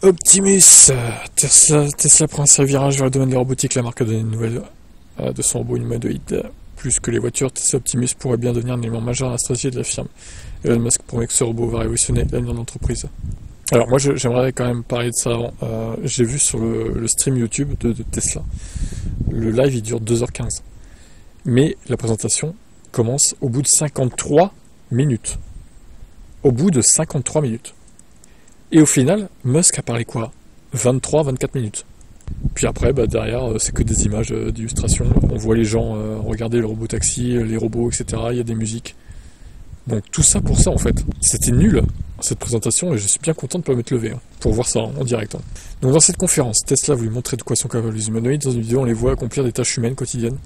Optimus, Tesla prend un sérieux virage vers le domaine de la robotique. La marque a donné une nouvelle de son robot humanoïde. Plus que les voitures, Tesla Optimus pourrait bien devenir un élément majeur dans la stratégie de la firme. Elon Musk promet que ce robot va révolutionner l'avenir de l'entreprise. Alors moi j'aimerais quand même parler de ça avant. J'ai vu sur le stream YouTube de Tesla. Le live il dure 2h15. Mais la présentation commence au bout de 53 minutes. Au bout de 53 minutes. Et au final, Musk a parlé quoi 23-24 minutes. Puis après, derrière, c'est que des images d'illustration. On voit les gens regarder le robot taxi, les robots, etc. Il y a des musiques. Donc tout ça pour ça en fait. C'était nul cette présentation et je suis bien content de ne pas m'être levé pour voir ça en direct. Donc dans cette conférence, Tesla a voulu montrer de quoi sont capables les humanoïdes. Dans une vidéo, on les voit accomplir des tâches humaines quotidiennes,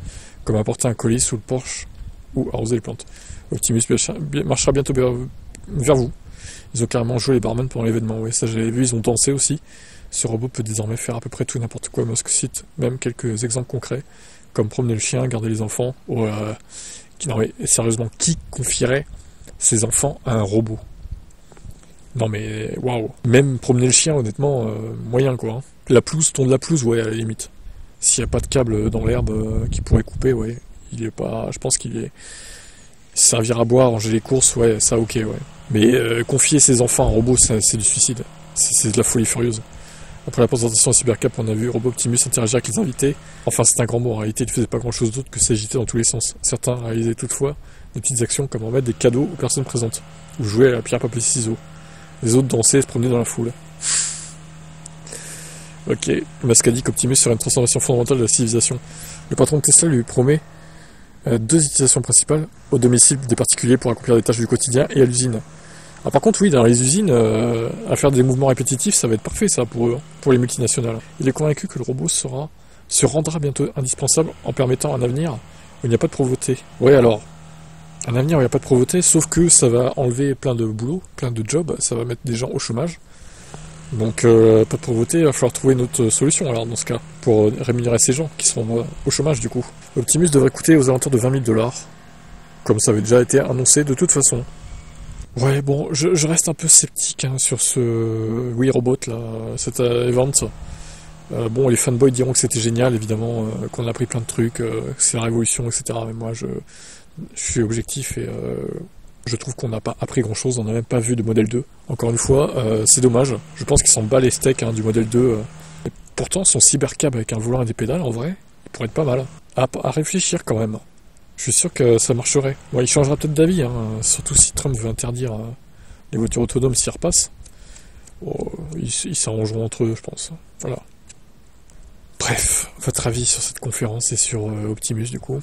comme apporter un colis sous le porche ou arroser les plantes. Optimus marchera bientôt vers vous. Ils ont carrément joué les barman pendant l'événement, ouais, ça j'avais vu, ils ont dansé aussi. Ce robot peut désormais faire à peu près tout et n'importe quoi. Musk cite même quelques exemples concrets, comme promener le chien, garder les enfants. Non mais sérieusement, qui confierait ses enfants à un robot? Non mais waouh. Même promener le chien, honnêtement, moyen quoi. La pelouse, ton de la pelouse, ouais, à la limite. S'il n'y a pas de câble dans l'herbe qui pourrait couper, ouais, il est pas. Je pense qu'il est. Servir à boire, ranger les courses, ouais, ça ok, ouais. Mais confier ses enfants à un robot, c'est du suicide. C'est de la folie furieuse. Après la présentation à Cybercap, on a vu Robot Optimus interagir avec les invités. Enfin, c'est un grand mot. En réalité, il ne faisait pas grand chose d'autre que s'agiter dans tous les sens. Certains réalisaient toutefois des petites actions comme remettre des cadeaux aux personnes présentes, ou jouer à la pierre, papier, ciseaux. Les autres dansaient et se promenaient dans la foule. Ok, Musk a dit qu'Optimus serait une transformation fondamentale de la civilisation. Le patron de Tesla lui promet deux utilisations principales, au domicile des particuliers pour accomplir des tâches du quotidien et à l'usine. Ah, par contre, oui, dans les usines, à faire des mouvements répétitifs, ça va être parfait, ça, pour eux, pour les multinationales. Il est convaincu que le robot se rendra bientôt indispensable en permettant un avenir où il n'y a pas de pauvreté. Ouais, alors, un avenir où il n'y a pas de pauvreté, sauf que ça va enlever plein de boulot, plein de jobs, ça va mettre des gens au chômage. Donc, pas de pauvreté, il va falloir trouver une autre solution, alors, dans ce cas, pour rémunérer ces gens qui sont au chômage, du coup. Optimus devrait coûter aux alentours de 20 000 $, comme ça avait déjà été annoncé de toute façon. Ouais, bon, je reste un peu sceptique sur ce Wii Robot, là, cet event. Bon, les fanboys diront que c'était génial, évidemment, qu'on a appris plein de trucs, que c'est la révolution, etc. Mais moi, je suis objectif et je trouve qu'on n'a pas appris grand-chose, on n'a même pas vu de modèle 2. Encore une fois, c'est dommage. Je pense qu'il s'en bat les steaks du modèle 2. Et pourtant, son cybercab avec un volant et des pédales, en vrai, il pourrait être pas mal. À réfléchir quand même. Je suis sûr que ça marcherait. Ouais, il changera peut-être d'avis, surtout si Trump veut interdire les voitures autonomes s'y repassent. Oh, ils s'arrangeront entre eux, je pense. Voilà. Bref, votre avis sur cette conférence et sur Optimus, du coup?